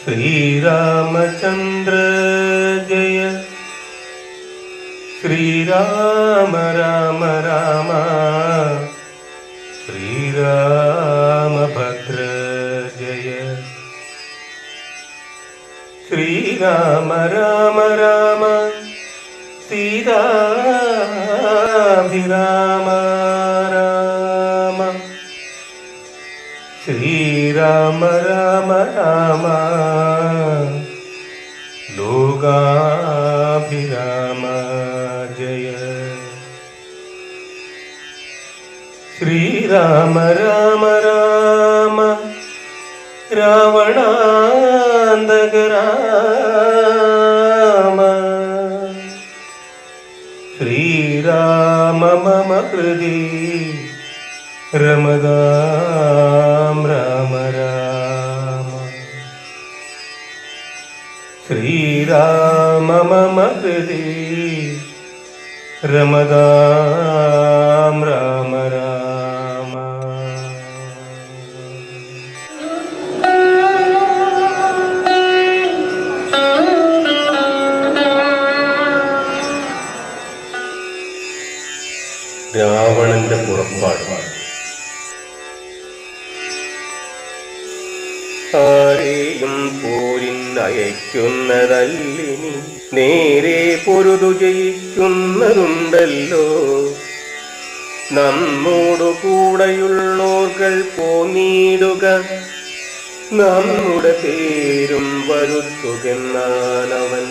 ശ്രീരാമചന്ദ്ര ജയ ശ്രീരാമ രാമ രാമ ശ്രീരാമഭദ്ര ജയ ശ്രീരാമ രാമ രാമ സീതാഭിരാമ രാമ ശ്രീരാമ രാമ രാമ ലോകാഭിരാമ ജയ ശ്രീരാമ രാമ രാമ രാവണാന്തക രാമ ശ്രീരാമ മമ ഹൃദി രമതാം രാമ രാമ ശ്രീരാമ മമ ഹൃദി രമതാം രാമ രാമ. രാവണന്റെ പുറപ്പാട്. ആരെയും പോരിന്നയക്കുന്നതല്ലിനി നേരെ പൊരുതു ജയിക്കുന്നതുണ്ടല്ലോ. നമ്മോടു കൂടെയുള്ളോർകൾ പോന്നിടുക, നമ്മുടെ പേരും വരുത്തുകെന്നാലവൻ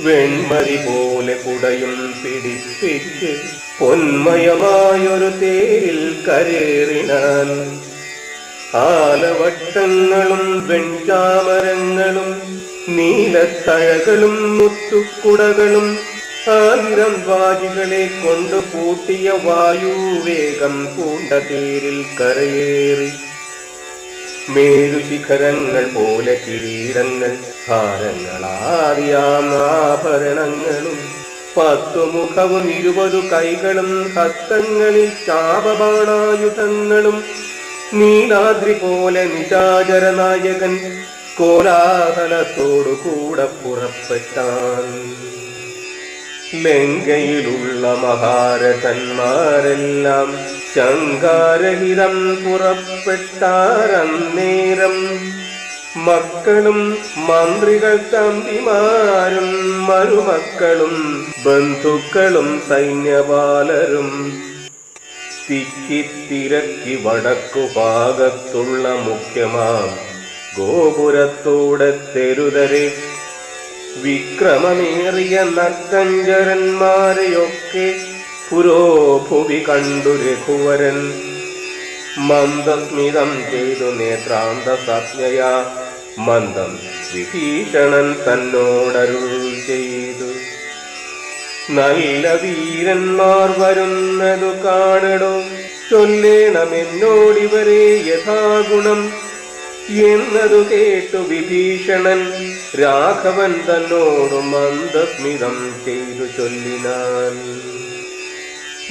വെൺമതി പോലെ കുടയും പിടിപ്പിച്ച് പൊന്മയമായൊരു തേരിൽ കരേറിനാൻ. ആലവട്ടങ്ങളും വെൺചാമരങ്ങളും നീലത്തഴകളും മുത്തുക്കുടകളും 1000 വാജികളെ കൊണ്ട് പൂട്ടിയ വായുവേഗം പൂണ്ട തേരിൽ കരയേറി. മേരുശിഖരങ്ങൾ പോലെ കിരീടങ്ങൾ, ഹാരങ്ങളാദിയാം ആഭരണങ്ങളും 10 മുഖവും 20 കൈകളും ഹസ്തങ്ങളിൽ ചാപബാണായുധങ്ങളും നീലാദ്രി പോലെ നിശാചര നായകൻ കോലാഹലത്തോടു കൂടെ പുറപ്പെട്ടാൻ. ലങ്കയിലുള്ള മഹാരഥന്മാരെല്ലാം ശങ്കാരഹിതം പുറപ്പെട്ടാരന്നേരം. മക്കളും മന്ത്രികൾ തമ്പിമാരും മരുമക്കളും ബന്ധുക്കളും സൈന്യപാലരും തിക്കിത്തിരക്കി വടക്കു ഭാഗത്തുള്ള മുഖ്യമാം ഗോപുരത്തോടെ തെരുതരെ വിക്രമമേറിയ നർത്തഞ്ചരന്മാരെയൊക്കെ പുരോഭുവി കണ്ടു രഘുവരൻ. മന്ദസ്മിതം ചെയ്തു നേത്രാന്ത സജ്ഞയാ മന്ദം വിഭീഷണൻ തന്നോടരുൾ ചെയ്തു. നല്ല വീരന്മാർ വരുന്നതു കാണടോ, ചൊല്ലേണമെന്നോടിവരെ യഥാഗുണം എന്നതു കേട്ടു വിഭീഷണൻ രാഘവൻ തന്നോടു മന്ദസ്മിതം ചെയ്തു ചൊല്ലിനാൻ.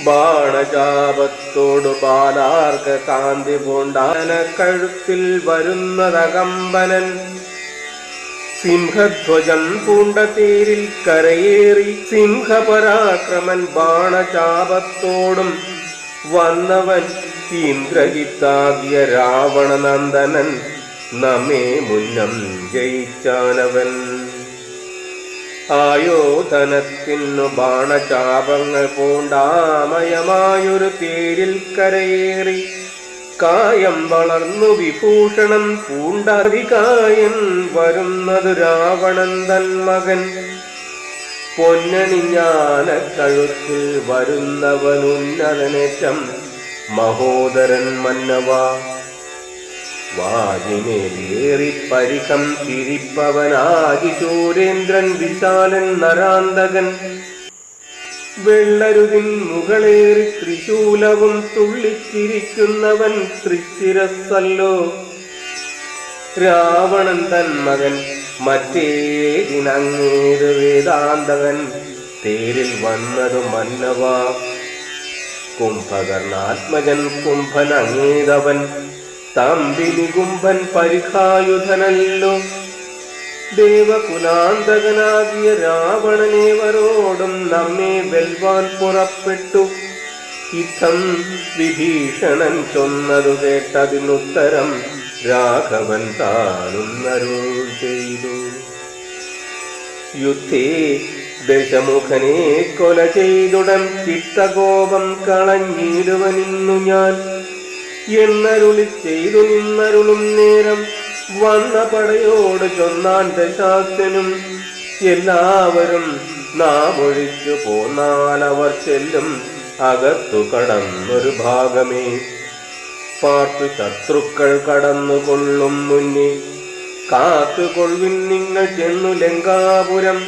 ബാണചാപത്തോടു ബാലാർക്ക കാന്തി പൂണ്ടാന കഴുത്തിൽ വരുന്നതകമ്പനൻ. സിംഹധ്വജം പൂണ്ട തേരിൽ കരയേറി സിംഹപരാക്രമൻ ബാണചാപത്തോടും വന്നവൻ ഇന്ദ്രജിത്താകിയ രാവണനന്ദനൻ. നമ്മെ മുന്നം ജയിച്ചാനവൻ. ആയോധനത്തിനു ബാണചാപങ്ങൾ പൂണ്ടാമയമായൊരു തേരിൽ കരയേറി കായം വളർന്നു വിഭൂഷണം പൂണ്ടധികായൻ വരുന്നതു രാവണൻ തൻ മകൻ. പൊന്നണിഞ്ഞാന കഴുത്തിൽ വരുന്നവനുന്നതനേറ്റം മഹോദരൻ മന്നവാ. വാജിനേറി പരിഖം ചിരിപ്പവനാകി ശൂരേന്ദ്രൻ വിശാലൻ നരാന്തകൻ. വെള്ളരുതിൻ മുകളേറി ത്രിശൂലവും തുള്ളിച്ചിരിക്കുന്നവൻ തൃശിരസ്സല്ലോ. രാവണൻ തൻ മകൻ മറ്റേതിനങ്ങേത് വേദാന്തകൻ തേരിൽ വന്നതു മന്നവാ. കുംഭകർണാത്മജൻ കുംഭനങ്ങേതവൻ തമ്പിനി കുംഭൻ പരിഖായുധനല്ലോ. ദേവകുലാന്തകനാകിയ രാവണനേവരോടും നമ്മെ വെൽവാൻ പുറപ്പെട്ടു. ഇത്തം വിഭീഷണൻ ചൊന്നതു കേട്ടതിനുത്തരം രാഘവൻ താനും അരുൾ ചെയ്തു. യുദ്ധേ ദശമുഖനെ കൊല ചെയ്തുടൻ ചിത്തകോപം കളഞ്ഞിടുവനിന്നു ഞാൻ എന്നരുളി ചെയ്തു നിന്നരുളും നേരം വന്ന പടയോട് ചൊന്നാൻ ദശാസ്യനും, എല്ലാവരും നാം ഒഴിച്ചു പോന്നാൽ അവർ ചെല്ലും അകത്തു കടന്നൊരു ഭാഗമേ. പാർത്തു ശത്രുക്കൾ കടന്നുകൊള്ളും മുന്നേ കാത്തുകൊള്ളിൻ നിങ്ങൾ ചെന്നു ലങ്കാപുരം.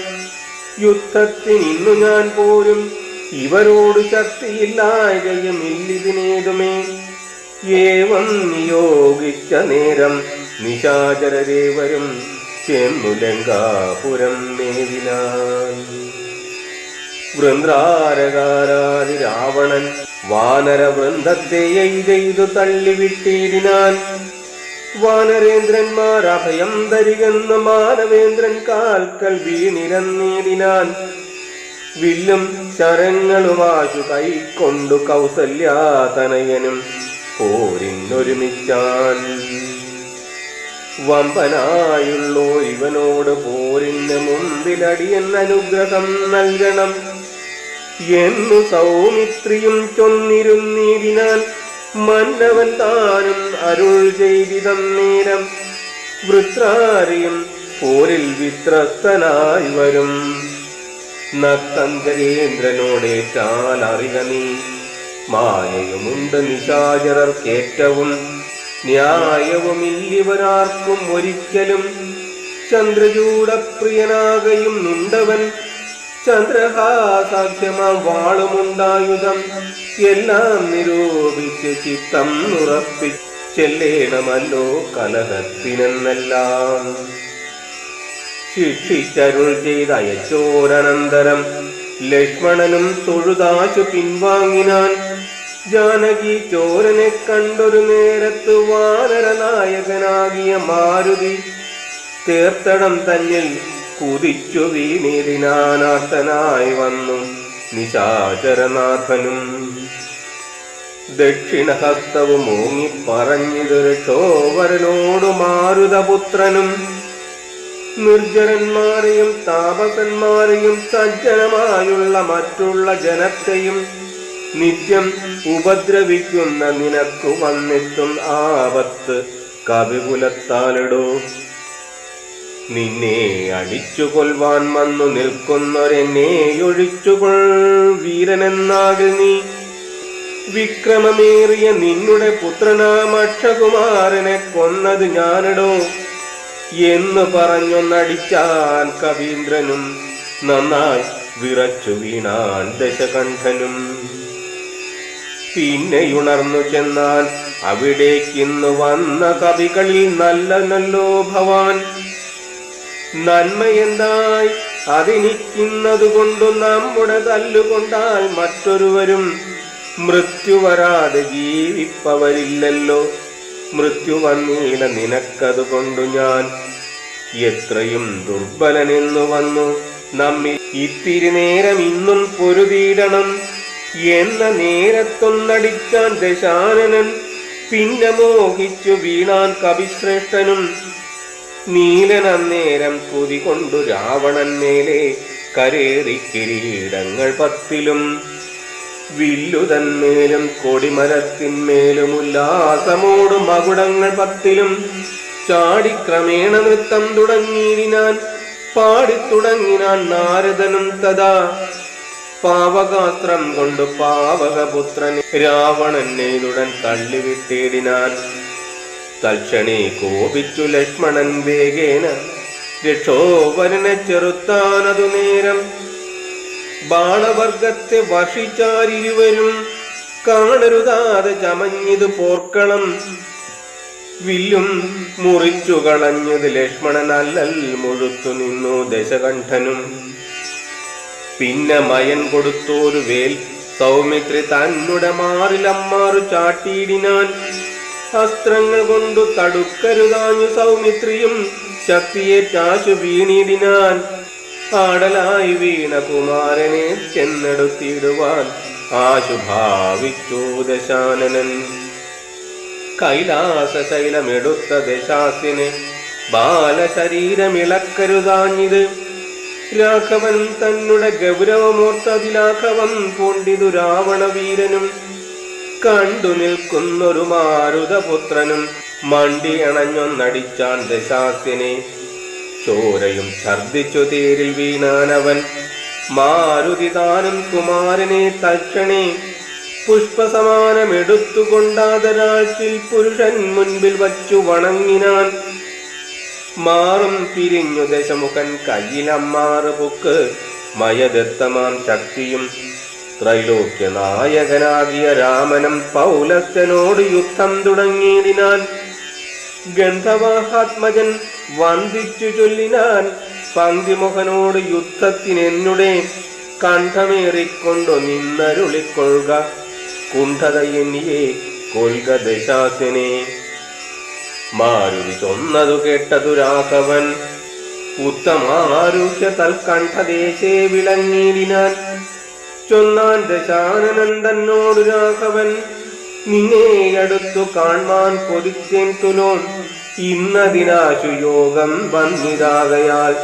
യുദ്ധത്തിനിന്നു ഞാൻ പോരും, ഇവരോട് ശക്തിയില്ലായകയുമില്ലിതിനേതുമേ. ഏവം നിയോഗിച്ച നേരം നിശാചരദേവരും ചെന്നു ലങ്കാപുരം മേവിനാൻ. വൃന്ദാരകാരാതി രാവണൻ വാനരവൃന്ദത്തെ എയ്തെയ്തു തള്ളിവിട്ടിടിനാൻ. വാനരേന്ദ്രന്മാർ അഭയം ധരികെന്ന് മാനവേന്ദ്രൻ കാൽക്കൽ വീണിരന്നീടിനാൻ. വില്ലും ശരങ്ങളുമാശു കൈക്കൊണ്ടു കൗസല്യാതനയനും പോരിനൊരുമിച്ചാൻ. വമ്പനായുള്ളോ ഇവനോട് പോരിന് മുമ്പിലടിയൻ അനുഗ്രഹം നൽകണം എന്നു സൗമിത്രിയും ചൊന്നിരുന്നീടിനാൻ. മന്നവൻ താനും അരുൾ ചെയ്തിതന്നേരം വൃത്രാരിയും പോരിൽ വിത്രസ്തനായി വരും. നക്തങ്കരേന്ദ്രനോടേറ്റാൽ അറിക നീ, മായയുമുണ്ട് നിശാചരർക്കേറ്റവും ന്യായവുമില്ലിവരാർക്കും ഒരിക്കലും. ചന്ദ്രചൂടപ്രിയനാകയും നിണ്ടവൻ ചന്ദ്രഹാസാധ്യമാം വാളുമുണ്ടായുധം എല്ലാം നിരൂപിച്ച് ചിത്തം ഉറപ്പിച്ചെല്ലേണമല്ലോ കലഹത്തിനെന്നെല്ലാം. ശിക്ഷിച്ചരുൾ ചെയ്തയച്ചോരനന്തരം ലക്ഷ്മണനും തൊഴുതാശു പിൻവാങ്ങിനാൻ. ജാനകി ചോരനെ കണ്ടൊരു നേരത്ത് വാനരനായകനാകിയ മാരുതി തീർത്ഥടം തന്നിൽ കുതിച്ചു വീണിരിനാനാർത്തനായി വന്നു നിശാചരനാഥനും. ദക്ഷിണഹസ്തവും ഓങ്ങി പറഞ്ഞിതൊരു ക്ഷോവരനോടു മാരുതപുത്രനും. നിർജ്ജരന്മാരെയും താപസന്മാരെയും സജ്ജനമായുള്ള മറ്റുള്ള ജനത്തെയും നിത്യം ഉപദ്രവിക്കുന്ന നിനക്കു വന്നെത്തും ആപത്ത് കവികുലത്താലിടോ. നിന്നെ അടിച്ചു കൊൽവാൻ വന്നു നിൽക്കുന്നൊരെന്നെ ഒഴിച്ചുകൊൾ വീരനെന്നാകിൽ നീ. വിക്രമമേറിയ നിന്നുടെ പുത്രനാം അക്ഷകുമാരനെ കൊന്നത് ഞാനിടോ എന്ന് പറഞ്ഞൊന്നടിച്ചാൻ കവീന്ദ്രനും. നന്നായി വിറച്ചു വീണാൻ ദശകണ്ഠനും. പിന്നെയുണർന്നു ചെന്നാൽ അവിടേക്കിന്നു വന്ന കവികളിൽ നല്ലല്ലോ ഭവാൻ. നന്മയെന്തായി അതിനിക്കുന്നതുകൊണ്ടു നമ്മുടെ തല്ലുകൊണ്ടാൽ മറ്റൊരുവരും മൃത്യു വരാതെ ജീവിപ്പവരില്ലല്ലോ. മൃത്യു വന്നീല നിനക്കതുകൊണ്ടു ഞാൻ എത്രയും ദുർബലനെന്നു വന്നു നമ്മിൽ ഇത്തിരി നേരം ഇന്നും പൊരുതിയിടണം എന്ന നേരത്തൊന്നടിച്ചാൻ ദശാനനൻ. പിന്നെ മോഹിച്ചു വീണാൻ കവിശ്രേഷ്ഠനും. നീലനന്നേരം കുതി കൊണ്ടു രാവണൻ മേലെ കരേറി കിരീടങ്ങൾ 10 വില്ലുതന്മേലും കൊടിമരത്തിന്മേലും ഉല്ലാസമോടും മകുടങ്ങൾ 10 ചാടിക്രമേണ നൃത്തം തുടങ്ങിയിടിനാൻ. പാടിത്തുടങ്ങിനാൻ നാരദനും തഥാ. പാവകാസ്ത്രം കൊണ്ട് പാവകപുത്രനെ രാവണനെയുടൻ തള്ളിവിട്ടിടിനാൻ. തൽക്ഷണേ കോപിച്ചു ലക്ഷ്മണൻ വേഗേന രക്ഷോവരനെ ചെറുത്താനതു നേരം. ബാണവർഗത്തെ വർഷിച്ചാരിരുവരും കാണരുതാതെ ചമഞ്ഞത് പോർക്കളം. വില്ലും മുറിച്ചു കളഞ്ഞത് ലക്ഷ്മണൻ അല്ലൽ മുഴുത്തു നിന്നു ദശകണ്ഠനും. പിന്നെ മയൻ കൊടുത്തോരു വേൽ സൗമിത്രി തന്നുടെ മാറിലമ്മാറു ചാട്ടിയിടിനാൻ. അസ്ത്രങ്ങൾ കൊണ്ടു തടുക്കരുതാഞ്ഞു സൗമിത്രിയും ശക്തിയേറ്റാശു വീണിടിനാൻ. ആടലായി വീണ കുമാരനെ ചെന്നെടുത്തിടുവാൻ ആശു ഭാവിച്ചു ദശാനനൻ. കൈലാസ ശൈലമെടുത്ത ദശാസ്യന് ബാലശരീരമിളക്കരുതാഞ്ഞിത്. രാഘവൻ തന്നെ ഗൗരവമോർത്തതിലാഘവം പൂണ്ടിതു രാവണവീരനും. കണ്ടു നിൽക്കുന്നൊരു മാരുതപുത്രനും മണ്ടിയണഞ്ഞൊന്നടിച്ചാൻ ദശാസ്യനെ. ചോരയും ഛർദിച്ചു തേരിൽ വീണാനവൻ. മാരുതി താനും കുമാരനെ തക്ഷണേ പുഷ്പസമാനമെടുത്തുകൊണ്ടാദരാഴ്ചിൽ പുരുഷൻ മുൻപിൽ വച്ചു വണങ്ങിനാൻ. മാറും പിരിഞ്ഞു ദശമുഖൻ കയ്യിലമ്മാറ് പുക്ക്. മയദത്തമാം ശക്തിയും ത്രൈലോക്യ നായകനാകിയ രാമനും പൗലസ്ത്യനോട് യുദ്ധം തുടങ്ങിയിടിനാൻ. ഗന്ധവാഹാത്മജൻ വന്ദിച്ചു ചൊല്ലിനാൻ. പങ്ക്തിമുഖനോട് യുദ്ധത്തിനെന്നുടെ കണ്ഠമേറിക്കൊണ്ടു നിന്നരുളിക്കൊള്ളുക. കുണ്ഠതയെന്നിയെ കൊൽക ദശാസ്യനെ. മാരുതി ചൊന്നതു കേട്ടതു രാഘവൻ. ഉത്തമാരുഹ്യ തൽകണ്ഠദേശേ വിളങ്ങിയിടിനാൻ. ചൊന്നാൻ ദശാനനൻ തന്നോടു രാഘവൻ. നിന്നെ അടുത്തു കാൺമാൻ കൊതിച്ചേൻ തുലോം. ഇന്നതിനാശു യോഗം വന്നിതാകയാൽ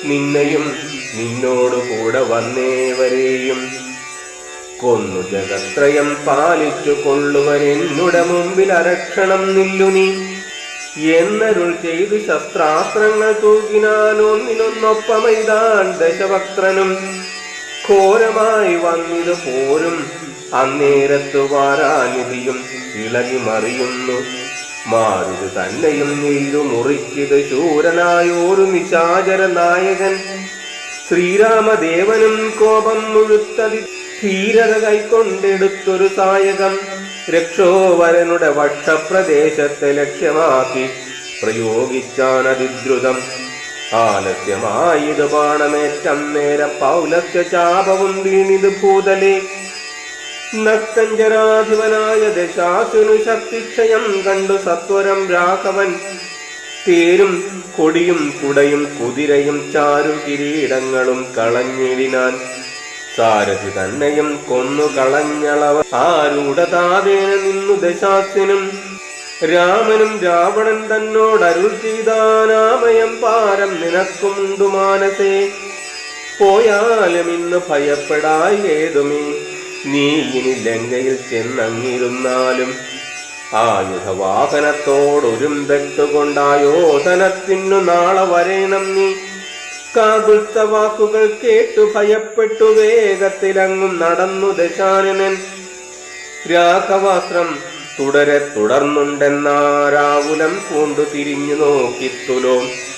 നിന്നെയും നിന്നോടു കൂടെ വന്നേവരെയും കൊന്നു ജഗത്രയം പാലിച്ചു കൊള്ളുവൻ എന്നുടെ മുമ്പിൽ അരക്ഷണം നില്ലു നീ എന്നരുൾ ചെയ്തു ശസ്ത്രാസ്ത്രങ്ങൾ തൂക്കിനാനൊന്നിനൊന്നൊപ്പമൈതാൻ ദശവക്ത്രനും. ഘോരമായി വന്നിത് പോരും അന്നേരത്തു വാരാനിധിയും ഇളകി മറിയുന്നു. മാരുതി തന്നെയും നെയ്തു മുറിക്കിത് ശൂരനായോരു നിശാചര നായകൻ. ശ്രീരാമദേവനും കോപം മുഴുത്തതി ധീരത കൈക്കൊണ്ടെടുത്തൊരു സായകം. രക്ഷോവരനുടെ വക്ഷപ്രദേശത്തെ ലക്ഷ്യമാക്കി പ്രയോഗിച്ചാനതിദ്രുതം. ആലസ്യമായത് ബാണമേറ്റം നേര പൗലസ്യ ചാപവും വീണിത് ഭൂതലേ. നക്തഞ്ചരാധിപനായ ദശാസുനു ശക്തിക്ഷയം കണ്ടു സത്വരം രാഘവൻ. തേരും കൊടിയും കുടയും കുതിരയും ചാരു കിരീടങ്ങളും കളഞ്ഞിടിനാൻ. സാരഥി തന്നെയും കൊന്നു കളഞ്ഞളവ ആരൂഢതാദേന നിന്നു ദശാസ്യനും. രാമനും രാവണൻ തന്നോടരുൾ ചെയ്താനാമയം പാരം നിനക്കുമുണ്ടു മാനസേ. പോയാലും ഇന്ന് ഭയപ്പെടായി ഏതുമേ. നീ ഇനി ലങ്കയിൽ ചെന്നങ്ങിരുന്നാലും ആയുധവാഹനത്തോടൊരും തെട്ടുകൊണ്ടായോധനത്തിനു നാളെ വരേണം നീ. കാകുൽത്ത വാക്കുകൾ കേട്ടു ഭയപ്പെട്ടു വേഗത്തിലങ്ങും നടന്നു ദശാനനൻ. രാഘവാസ്ത്രം തുടരെ തുടർന്നുണ്ടെന്നാരാവുലം പൂണ്ടു തിരിഞ്ഞു നോക്കിത്തുലോം.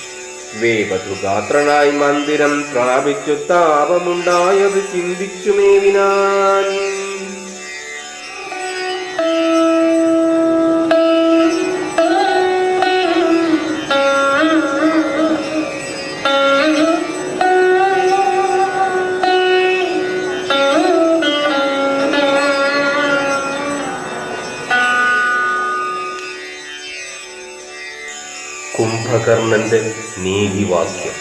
വേഗതുഗാത്രനായി മന്ദിരം പ്രാപിച്ചു താപമുണ്ടായത് ചിന്തിച്ചു മേവിനാൻ. കുംഭകർണന്റെ നീതിവാക്യം.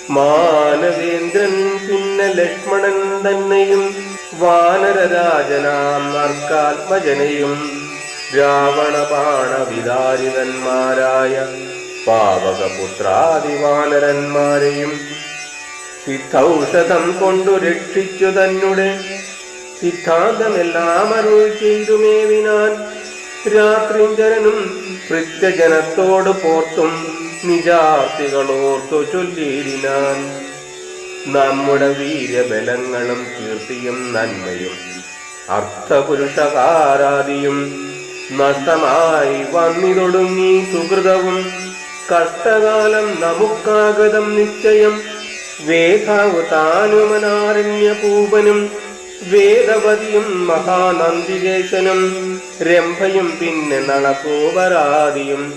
മാനവേന്ദ്രൻ പിന്നെ ലക്ഷ്മണൻ തന്നെയും വാനരരാജനാം അർക്കാത്മജനെയും രാവണബാണവിദാരിതന്മാരായ പാവകപുത്രാദിവാനരന്മാരെയും സിദ്ധൌഷധം കൊണ്ടു രക്ഷിച്ചു തന്നെ സിദ്ധാന്തമെല്ലാം അരുൾ ചെയ്തു മേവിനാൻ. രാത്രിഞ്ചരനും ഭൃത്യജനത്തോട് പോർത്തും നിജാർത്തികളോർത്തു ചൊല്ലിയിടിനാൻ. നമ്മുടെ വീര്യബലങ്ങളും കീർത്തിയും നന്മയും അർത്ഥപുരുഷകാരാദിയും നഷ്ടമായി വന്നിതൊടുങ്ങി സുഹൃതവും. കഷ്ടകാലം നമുക്കാഗതം നിശ്ചയം. വേദാവ് താനുമനാരണ്യപൂപനും വേദവതിയും മഹാനന്ദികേശനും രംഭയും പിന്നെ നളകോപരാദിയും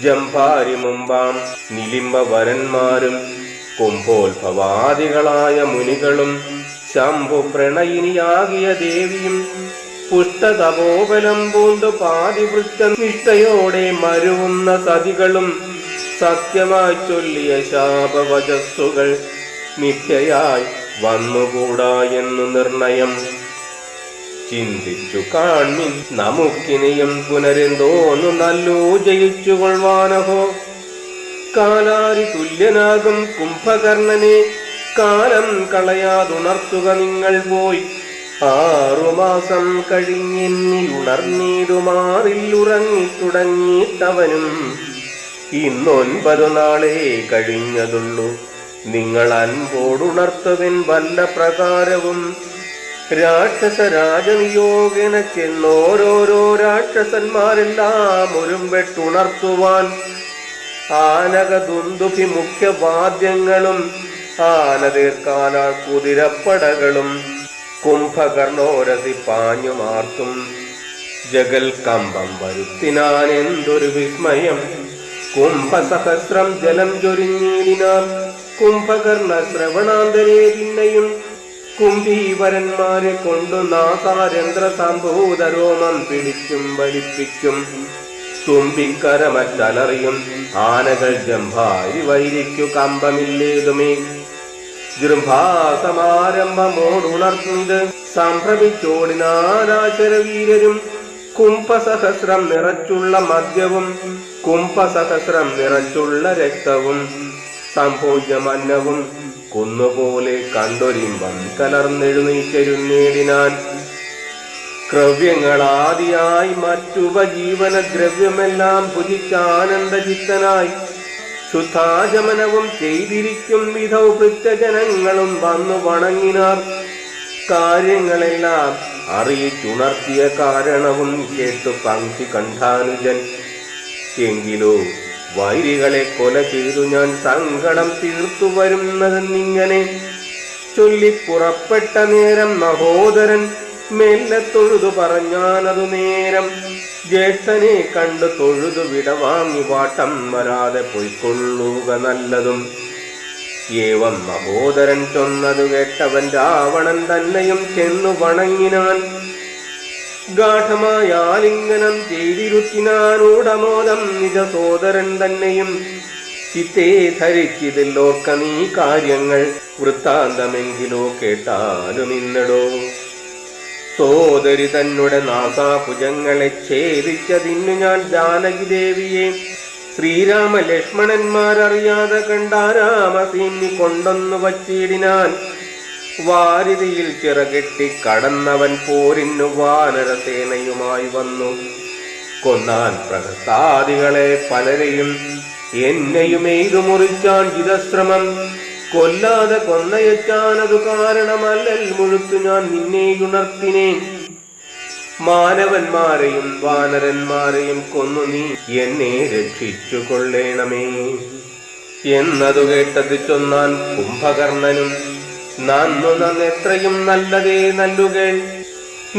ജംഭാരി മുമ്പാം നിലിംബവരന്മാരും കുംഭോത്ഭവാദികളായ മുനികളും ശംഭു പ്രണയിനിയാകിയ ദേവിയും പുഷ്ടതപോബലം പൂണ്ടു പാതിവൃത്ത നിഷ്ഠയോടെ മരുവുന്ന സതികളും സത്യമായി ചൊല്ലിയ ശാപവചസ്സുകൾ മിഥ്യയായി വന്നുകൂടാ എന്നു നിർണയം. ചിന്തിച്ചു കാൺമിൻ നമുക്കിനിയും പുനരെന്തോന്നു നല്ലോ ജയിച്ചു കൊള്ളുവാനഹോ. കാലാരി തുല്യനാകും കുംഭകർണനെ കാലം കളയാതുണർത്തുക നിങ്ങൾ പോയി. 6 മാസം കഴിഞ്ഞെന്നിൽ ഉണർന്നീടുമാറിൽ ഉറങ്ങിത്തുടങ്ങിയിട്ടവനും ഇന്ന് 9 നാളെ കഴിഞ്ഞതുള്ളൂ. നിങ്ങൾ അൻപോടുണർത്തുവിൻ വല്ല പ്രകാരവും. രാക്ഷസ രാജനിയോഗേന ചെന്നോരോരോ രാക്ഷസന്മാരെല്ലാം ഒരുമ്പെട്ടുണർത്തുവാൻ ആനകദുന്ദുഭി മുഖ്യവാദ്യങ്ങളും ആനതീർക്കാലാൾ കുതിരപ്പടകളും കുംഭകർണോരസി പാഞ്ഞുമാർത്തും ജഗൽ കമ്പം വരുത്തിനാൻ എന്തൊരു വിസ്മയം. കുംഭസഹസ്രം ജലം ചൊരിഞ്ഞീടിനാൻ കുംഭകർണ ശ്രവണാന്തരേ. പിന്നെയും കുംഭീവരന്മാരെ കൊണ്ടു നാസാരന്ധ്ര സംഭൂതരോമം പിടിച്ചും വലിപ്പിച്ചും തുമ്പിക്കരമറ്റലറിയും ആനകൾ ജംഭാരി വൈരിക്കു കമ്പമില്ലേതുമേ. ജൃംഭാസമാരംഭമോടുണർന്നത് സംഭ്രമിച്ചോടിനാരാശരവീരരും കുംഭസഹസ്രം നിറച്ചുള്ള മദ്യവും കുംഭസഹസ്രം നിറച്ചുള്ള രക്തവും സംഭോജ്യമന്നവും കുന്നുപോലെ കണ്ടൊരിമ്പം കലർന്നെഴുന്നേറ്റരുന്നേടിനാൻ. ക്രവ്യങ്ങളാദിയായി മറ്റുപജീവന ദ്രവ്യമെല്ലാം ഭുജിച്ചാനന്ദചിത്തനായി ശുദ്ധാചമനവും ചെയ്തിരിക്കും വിധൗ ഭൃത്യജനങ്ങളും വന്നു വണങ്ങിനാർ. കാര്യങ്ങളെല്ലാം അറിയിച്ചുണർത്തിയ കാരണവും കേട്ടു പങ്ക്തി കണ്ഠാനുജൻ. എങ്കിലോ വൈരികളെ കൊല ചെയ്തു ഞാൻ സങ്കടം തീർത്തു വരുന്നതെന്നിങ്ങനെ ചൊല്ലിപ്പുറപ്പെട്ട നേരം മഹോദരൻ മെല്ലെ തൊഴുതു പറഞ്ഞാനതു നേരം. ജ്യേഷ്ഠനെ കണ്ടു തൊഴുതു വിടവാങ്ങി വാട്ടം വരാതെ പൊയ്ക്കൊള്ളുക നല്ലതും. ഏവം മഹോദരൻ ചൊന്നതു കേട്ടവൻ രാവണൻ തന്നെയും ചെന്നു വണങ്ങിനാൻ. ഗാഠമായ ആലിംഗനം ചെയ്തിരുത്തിനാനൂഢമോദം നിജ സോദരൻ തന്നെയും. ചിത്തേ ധരിച്ചിതിൽ ഓർക്ക നീ കാര്യങ്ങൾ വൃത്താന്തമെങ്കിലോ കേട്ടാലും ഇന്നടോ. സോദരി തന്നെ നാസാഭുജങ്ങളെ ഛേദിച്ചതിന്നു ഞാൻ ജാനകി ദേവിയെ ശ്രീരാമ ലക്ഷ്മണന്മാരറിയാതെ കണ്ടാരാമസീന്നി കൊണ്ടൊന്നു വച്ചിടിനാൻ. വാരിതിയിൽ ചിറകെട്ടി കടന്നവൻ പോരിന്നു വാനരസേനയുമായി വന്നു. കൊന്നാൻ പ്രഹസ്താദികളെ പലരെയും എന്നെയും എയ്തു മുറിച്ചാൻ ജിതശ്രമം. കൊല്ലാതെ കൊന്നയച്ചാനതു കാരണമല്ലൽ മുഴുത്തു ഞാൻ നിന്നെയുണർത്തിനേൻ. മാനവന്മാരെയും വാനരന്മാരെയും കൊന്നു നീ എന്നെ രക്ഷിച്ചു കൊള്ളേണമേ എന്നതു കേട്ടത് ചൊന്നാൻ കുംഭകർണനും. നന്നു നന്നെത്രയും നല്ലതേ നല്ലുകൾ.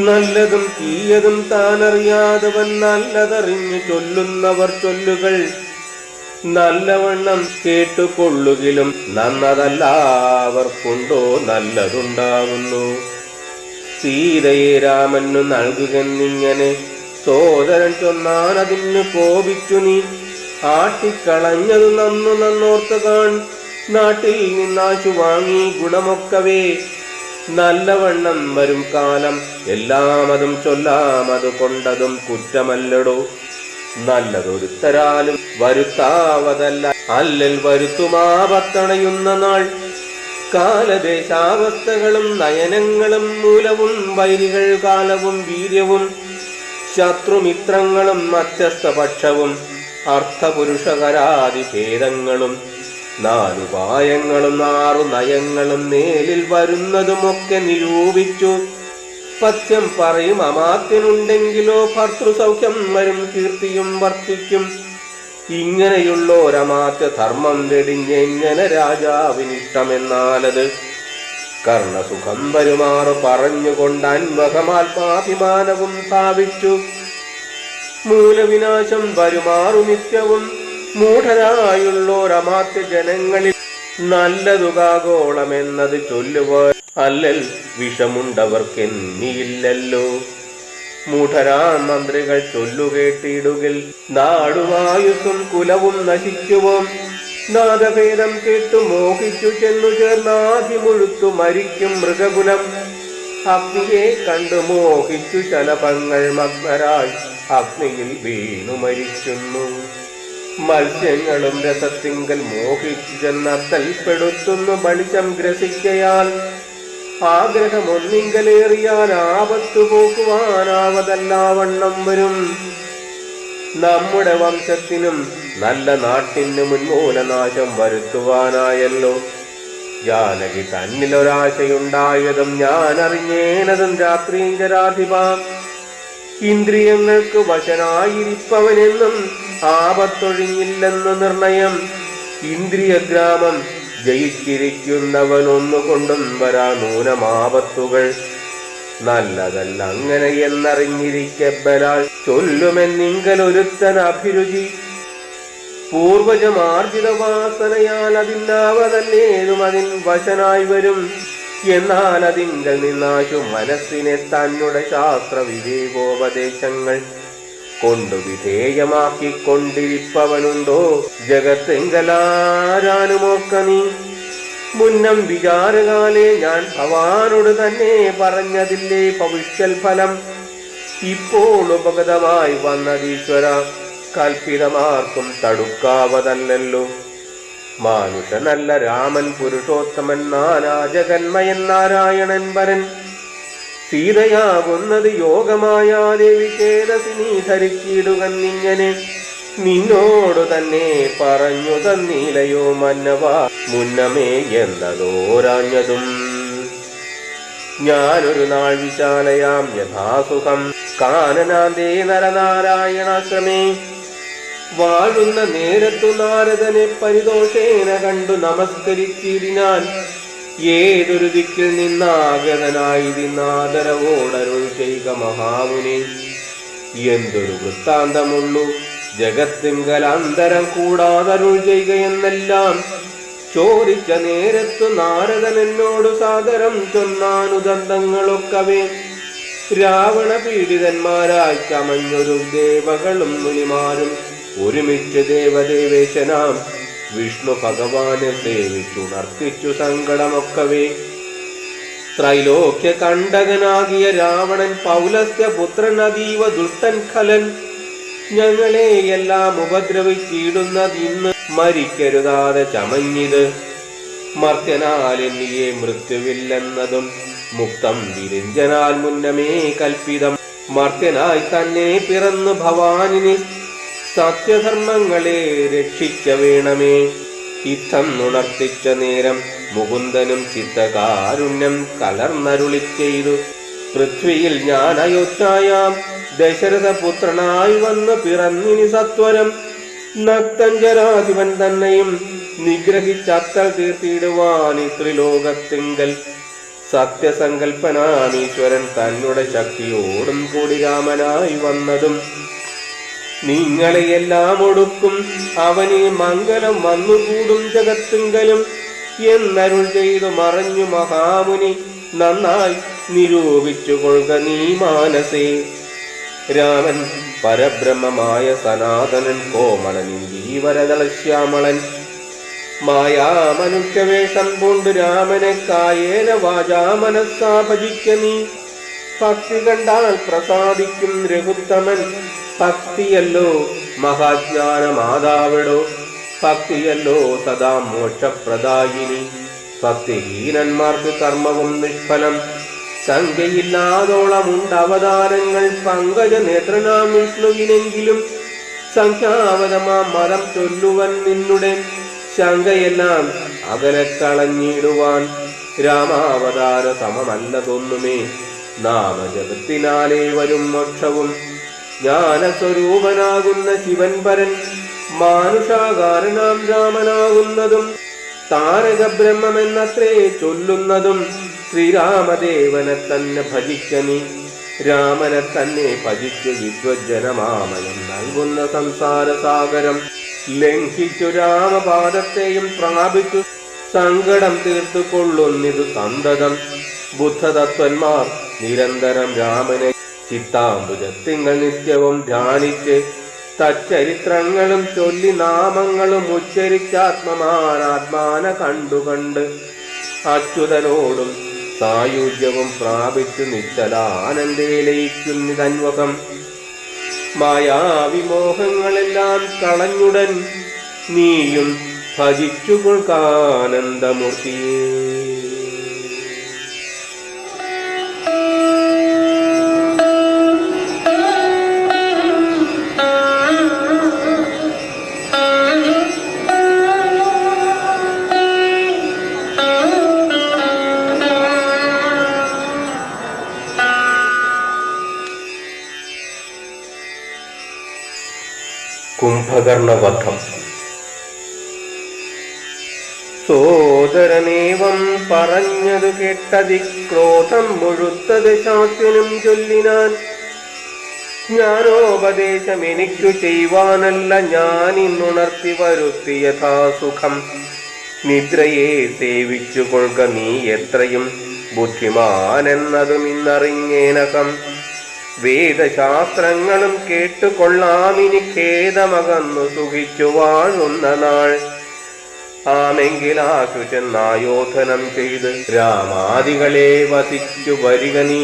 നല്ലതും തീയതും താനറിയാതവൻ നല്ലതറിഞ്ഞു ചൊല്ലുന്നവർ ചൊല്ലുകൾ നല്ലവണ്ണം കേട്ടുകൊള്ളുകിലും നന്നതല്ലാവർക്കുണ്ടോ നല്ലതുണ്ടാകുന്നു. സീതയെ രാമനു നൽകുകെന്നിങ്ങനെ സോദരൻ ചൊന്നാൻ അതിന് കോപിച്ചു നീ. ആട്ടിക്കളഞ്ഞതു നന്നു നന്നോർത്ത് കാൺ. നാട്ടിൽ നിന്നാശു വാങ്ങി ഗുണമൊക്കവേ നല്ലവണ്ണം വരും കാലം എല്ലാം അതും ചൊല്ലാം. അത് കൊണ്ടതും കുറ്റമല്ലടോ. നല്ലതൊരുത്തരാലും വരുത്താവതല്ല അല്ലൽ വരുത്തുമാപത്തണയുന്ന നാൾ. കാലദേശാവസ്ഥകളും നയനങ്ങളും മൂലവും വൈരികൾ കാലവും വീര്യവും ശത്രുമിത്രങ്ങളും മധ്യസ്ഥപക്ഷവും അർത്ഥപുരുഷകരാദിഭേദങ്ങളും 4 ഉപായങ്ങളും 6 നയങ്ങളും മേലിൽ വരുന്നതുമൊക്കെ നിരൂപിച്ചു. പഥ്യം പറയും അമാത്യനുണ്ടെങ്കിലോ ഭർത്തൃസൗഖ്യം വരും കീർത്തിയും വർദ്ധിക്കും. ഇങ്ങനെയുള്ളോരമാത്യ ധർമ്മം വെടിഞ്ഞെങ്ങനെ രാജാവിനിഷ്ടമെന്നാലത്. കർണസുഖം വരുമാറു പറഞ്ഞുകൊണ്ട് അൻവഹമാത്മാഭിമാനവും ഭാവിച്ചു. മൂലവിനാശം വരുമാറു നിത്യവും മൂഢരായുള്ളോരമാത്യ ജനങ്ങളിൽ നല്ലതുകാഗോളമെന്നത് ചൊല്ലുവാൻ അല്ലൽ വിഷമുണ്ടവർക്കെന്നിയില്ലല്ലോ. മൂഢരാം മന്ത്രികൾ ചൊല്ലുകേട്ടിടുകിൽ നാടുവായുസും കുലവും നശിച്ചുവോം. നാദഭേദം കേട്ടു മോഹിച്ചു ചെന്നു ചേർന്നാതിമുഴുത്തു മരിക്കും മൃഗകുലം. അഗ്നിയെ കണ്ടു മോഹിച്ചു ശലഭങ്ങൾ മഗ്നരായി അഗ്നിയിൽ വീണു മരിക്കുന്നു. മത്സ്യങ്ങളും രസത്തിങ്കൽ മോഹിച്ചു ചെന്നത്തൽപ്പെടുത്തുന്നു ബളിശം ഗ്രസിക്കയാൽ. ആഗ്രഹമൊന്നിങ്കലേറിയാൽ ആപത്തു പോക്കുവാനാവതല്ലാവണ്ണം വരും. നമ്മുടെ വംശത്തിനും നല്ല നാട്ടിനും ഉന്മൂലനാശം വരുത്തുവാനായല്ലോ ജാനകി തന്നിലൊരാശയുണ്ടായതും ഞാൻ അറിഞ്ഞേനതും രാത്രീഞ്ചരാധിപ. ഇന്ദ്രിയങ്ങൾക്ക് വശനായിരിപ്പവനെന്നും ആപത്തൊഴിഞ്ഞില്ലെന്ന് നിർണയം. ഇന്ദ്രിയഗ്രാമം ജയിച്ചിരിക്കുന്നവനൊന്നുകൊണ്ടും വരാ നൂനമാപത്തുകൾ. നല്ലതല്ല അങ്ങനെ എന്നറിഞ്ഞിരിക്കബലാൽ ചൊല്ലുമെന്നിങ്കലൊരുത്തൻ അഭിരുചി. പൂർവജമാർജിത വാസനയാൽ അതിനാവതല്ലേതും അതിൻ വശനായി വരും. എന്നാൽ അതിങ്കൽ നിന്നാശു മനസ്സിനെ തന്നുടെ ശാസ്ത്ര വിവേകോപദേശങ്ങൾ കൊണ്ടു വിധേയമാക്കിക്കൊണ്ടിരിപ്പവനുണ്ടോ ജഗത്തെങ്കലാരാനുമോക്ക നീ. മുന്നം വിചാരകാലേ ഞാൻ ഭവാനോട് തന്നെ പറഞ്ഞതില്ലേ ഭവിഷ്യൽ ഫലം. ഇപ്പോൾ ഉപഗതമായി വന്നതീശ്വര കൽപ്പിതമാർക്കും തടുക്കാവതല്ലോ. മാനുഷനല്ല രാമൻ പുരുഷോത്തമൻ നാനാജഗന്മയൻ നാരായണൻ വരൻ. സീതയാകുന്നത് യോഗമായ ദേവി ചേതസി നീ ധരിച്ചിടുകന്നിങ്ങനെ. നിന്നോടു തന്നെ പറഞ്ഞു തന്നീലയോ മന്നവ മുന്നമേ എന്നതോരാഞ്ഞതും. ഞാനൊരു നാൾ വിശാലയാം യഥാസുഖം കാനനാന്തേ നരനാരായണാശ്രമേ. വാഴുന്ന നേരത്തു നാരദനെ പരിദോഷേന കണ്ടു നമസ്കരിച്ചിടിനാൻ. ഏതൊരു ദിക്കിൽ നിന്നാഗതനായിരുന്നാദരവോടരുൾ ചെയ്യുക മഹാമുനി. എന്തൊരു വൃത്താന്തമുള്ളൂ ജഗത്തിങ്കൽ അന്തരം കൂടാതരുൾ ചെയ്യുക എന്നെല്ലാം ചോദിച്ച നേരത്തു നാരദൻ എന്നോട് സാദരം ചൊന്നാനുദന്തങ്ങളൊക്കവേ. രാവണ പീഡിതന്മാരായി ചമഞ്ഞൊരു ദേവകളും മുനിമാരും ഒരുമിച്ച് ദേവദേവേശനാം വിഷ്ണു ഭഗവാനെ സേവിച്ചുണർത്തിച്ചു സങ്കടമൊക്കവേ. ത്രൈലോക്യ കണ്ടകനാകിയ രാവണൻ പൗലസ്യ പുത്രൻ അതീവ ദുഷ്ടൻ ഖലൻ. ഞങ്ങളെ എല്ലാം ഉപദ്രവിച്ചിടുന്നതിന്ന് മരിക്കരുതാതെ ചമഞ്ഞിത്. മർത്യനാൽ എന്നിയെ മൃത്യുവില്ലെന്നതും മുക്തം വിരിഞ്ചനാൽ മുന്നമേ കൽപ്പിതം. മർത്യനായി തന്നെ പിറന്നു ഭവാനിനി സത്യധർമ്മങ്ങളെ രക്ഷിക്ക വേണമേ. ഇത്തം ഉണർത്തിച്ച നേരം മുകുന്ദനും ചിത്തകാരുണ്യം കലർന്നരുളി ചെയ്തു. പൃഥ്വിയിൽ ഞാൻ അയോധ്യായാം ദശരഥപുത്രനായി വന്ന് പിറന്നിനി സത്വരം. നക്തഞ്ചരാധിപൻ തന്നെയും നിഗ്രഹിച്ചത്തൽ തീർത്തിടുവാൻ ത്രിലോകത്തിങ്കൽ. സത്യസങ്കൽപ്പനാമീശ്വരൻ തന്നുടെ ശക്തിയോടും കൂടി രാമനായി വന്നതും. നിങ്ങളെയെല്ലാം ഒടുക്കും അവന് മംഗലം വന്നുകൂടും ജഗത്തിങ്കലും എന്നരുൾ ചെയ്തു മറഞ്ഞു മഹാമുനി. നന്നായി നിരൂപിച്ചു കൊള്ളുക നീ മാനസേ. രാമൻ പരബ്രഹ്മമായ സനാതനൻ കോമളൻ ജീവരതളശ്യാമളൻ. മായാ മനുഷ്യവേഷം കൊണ്ട് രാമനെ കായേന വാചാ മനസ്സാ ഭജിക്ക നീ. ഭക്തി കണ്ടാൽ പ്രസാദിക്കും രഘുത്തമൻ. ഭക്തിയല്ലോ മഹാജ്ഞാന മാതാവിടോ. ഭക്തിയല്ലോ സദാ മോക്ഷപ്രദായിനി. ഭക്തിഹീനന്മാർക്ക് കർമ്മവും നിഷ്ഫലം. സംഖ്യയില്ലാതോളമുണ്ട് അവതാരങ്ങൾ പങ്കജ നേത്രനാം വിഷ്ണുവിനെങ്കിലും. സംഖ്യാവതമാം മതം ചൊല്ലുവൻ നിന്നുടെ ശങ്കയെല്ലാം അകലെ കളഞ്ഞിടുവാൻ. രാമാവതാര സമമല്ലതൊന്നുമേ നാമജപത്തിനാലേ വരും മോക്ഷവും. ജ്ഞാനസ്വരൂപനാകുന്ന ശിവൻ പരൻ മാനുഷാകാരനാം രാമനാകുന്നതും. താരക ബ്രഹ്മമെന്നത്രേ ചൊല്ലുന്നതും. ശ്രീരാമദേവനെ തന്നെ ഭജിക്ക നീ. രാമനെ തന്നെ ഭജിച്ചു വിദ്വജ്ജനമാമയം നൽകുന്ന സംസാരസാഗരം ലംഘിച്ചു രാമപാദത്തെയും പ്രാപിച്ചു സങ്കടം തീർത്തുകൊള്ളുന്നിതു സന്തതം. ബുദ്ധതത്വന്മാർ നിരന്തരം രാമനെ ചിത്താംബുജത്തിങ്ങൾ നിത്യവും ധ്യാനിച്ച് തച്ചരിത്രങ്ങളും ചൊല്ലി നാമങ്ങളും ഉച്ചരിച്ചാത്മമാനാത്മാന കണ്ടുകണ്ട് അച്യുതനോടും സായുജ്യവും പ്രാപിച്ചു നിശ്ചലാനന്ദേ ലയിക്കുന്നിതന്വകം. മായാവിമോഹങ്ങളെല്ലാം കളഞ്ഞുടൻ നീയും ഭജിച്ചു കൊൾക്കാനന്ദമൂർത്തിയേ. കുംഭകർണവധം. സോദരനേവം പറഞ്ഞതു കേട്ടതി ക്രോധം മുഴുത്തത് ശാസ്യനും ചൊല്ലിനാൻ. ജ്ഞാനോപദേശം എനിക്കു ചെയ്യുവാനല്ല ഞാനിന്നുണർത്തി വരുത്തി യഥാസുഖം. നിദ്രയെ സേവിച്ചു കൊള്ളുക നീ എത്രയും ബുദ്ധിമാനെന്നതും ഇന്നറിഞ്ഞേനകം. വേദശാസ്ത്രങ്ങളും കേട്ടുകൊള്ളാമിനി ഖേദമകന്നു സുഖിച്ചു വാഴുന്ന നാൾ. ആമെങ്കിലാശു ചെന്നായോധനം ചെയ്ത് രാമാദികളെ വസിച്ചു വരിക നീ.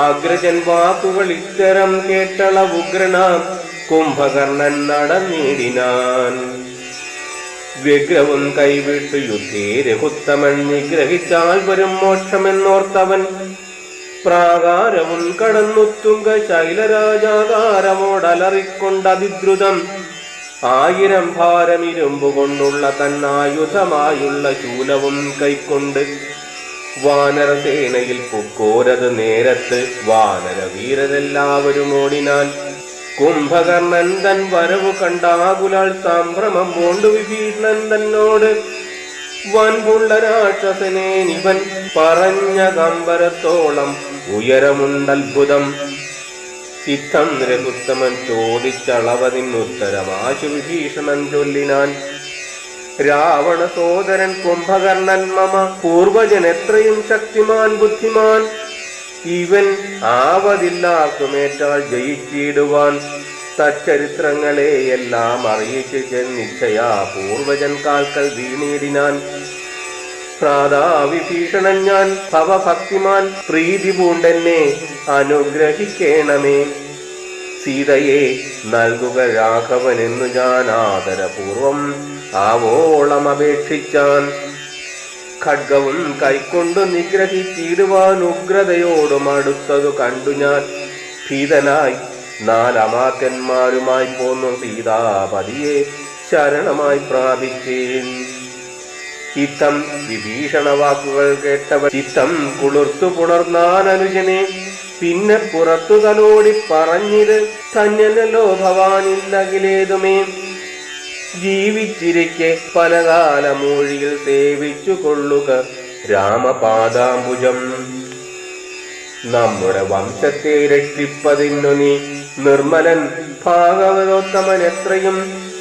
അഗ്രജൻ വാക്കുകൾ ഇത്തരം കേട്ടളവുഗ്രനാം കുംഭകർണൻ നടന്നിടിനാൻ. വ്യഗ്രവും കൈവിട്ടു യുദ്ധേ രഘുത്തമൻ നിഗ്രഹിച്ചാൽ വരും മോക്ഷമെന്നോർത്തവൻ. പ്രാകാരവും കടന്നുത്തുങ്ക ശൈലരാജാകാരമോടലറിക്കൊണ്ടതിദ്രുതം. 1000 ഭാരമിരുമ്പുകൊണ്ടുള്ള തന്നായുധമായുള്ള ശൂലവും കൈക്കൊണ്ട് വാനരസേനയിൽ പുക്കോരത് നേരത്ത് വാനര വീരരെല്ലാവരും ഓടിനാൻ. കുംഭകർണൻ തൻ വരവു കണ്ടാകുലാൽ സംഭ്രമം പൂണ്ടു വിഭീഷണൻ തന്നോട്. വൻപുള്ള രാക്ഷസനേനിവൻ പറഞ്ഞ കമ്പരത്തോളം ഉയരമുണ്ടത്ഭുതം. ഇത്തം രഘുത്തമൻ ചോദിച്ചളവതിനുത്തരമാശു വിഭീഷണൻ ചൊല്ലിനാൻ. രാവണ സോദരൻ കുംഭകർണൻ മമ പൂർവജൻ എത്രയും ശക്തിമാൻ ബുദ്ധിമാൻ. ഇവൻ ആവതില്ലാക്കുമേറ്റാൽ ജയിച്ചിടുവാൻ. തച്ചരിത്രങ്ങളെയെല്ലാം അറിയിച്ചു ചെന്നിച്ഛയാ പൂർവജൻ കാൽക്കൽ വീണിടിനാൻ. പ്രാതാവിഭീഷണൻ ഞാൻ ഭവഭക്തിമാൻ പ്രീതി പൂണ്ടെന്നെ അനുഗ്രഹിക്കേണമേ. സീതയെ നൽകുക രാഘവനെന്നു ഞാൻ ആദരപൂർവം ആവോളം അപേക്ഷിച്ചാൻ. ഖഡ്ഗവും കൈക്കൊണ്ടു നിഗ്രഹിച്ചിടുവാൻ ഉഗ്രതയോടും അടുത്തതു കണ്ടു ഞാൻ. ഭീതനായി 4 അമാത്യന്മാരുമായി പോന്നു സീതാപതിയെ ശരണമായി പ്രാപിച്ചേൻ. ഇത്തം വിഭീഷണ വാക്കുകൾ കേട്ടവർ ചിത്തം കുളിർത്തു പുണർന്നാൻ അനുജനെ. പിന്നെ പുറത്തു തലോടി പറഞ്ഞിത് ധന്യനല്ലോ ഭവാനില്ലകിലേതുമേ. ജീവിച്ചിരിക്കെ പലകാലമൂഴിയിൽ സേവിച്ചു കൊള്ളുക രാമപാദാംബുജം. നമ്മുടെ വംശത്തെ രക്ഷിപ്പതിന്നു നീ നിർമ്മലൻ ഭാഗവതോത്തമൻ എത്രയും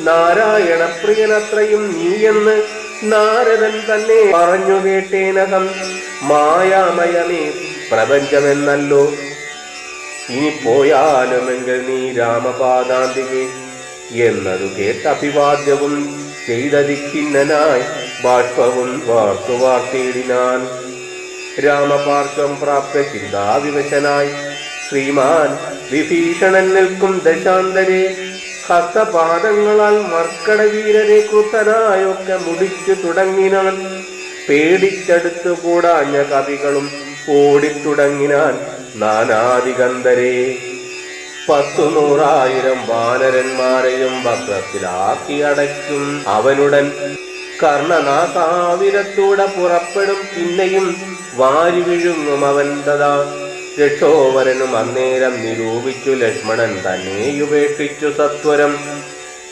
നാരായണപ്രിയനത്രയും നീയെന്ന് നാരദൻ തന്നെ പറഞ്ഞു കേട്ടേനകം. മായാമയമേ പ്രപഞ്ചമെന്നല്ലോ. ഇനി പോയാലുമെങ്കിൽ നീ രാമപാദാന്തികെ എന്നതു കേട്ട അഭിവാദ്യവും ചെയ്തതിഖിന്നനായി ബാഷ്പവും വാർത്തുവാർത്തിയിടിനാൻ. രാമപാർശ്വം പ്രാപ്യ ചിന്താവിവശനായി ശ്രീമാൻ വിഭീഷണൻ നിൽക്കും ദശാന്തരെ. ഹസ്തപാദങ്ങളാൽ മർക്കടവീരരെ കൃതനായൊക്കെ മുടിച്ചു തുടങ്ങിനാൻ. പേടിച്ചടുത്തു കൂടാഞ്ഞ കവികളും ഓടിത്തുടങ്ങിനാൻ നാനാദിഗന്ധരെ. 100,000 വാനരന്മാരെയും വക്രത്തിലാക്കി അടയ്ക്കും അവനുടൻ. കർണനാസാവിരത്തൂടെ പുറപ്പെടും പിന്നെയും വാരി വിഴുങ്ങും അവൻ തഥാ. രക്ഷോവരനും അന്നേരം നിരൂപിച്ചു ലക്ഷ്മണൻ തന്നെയുപേക്ഷിച്ചു സത്വരം.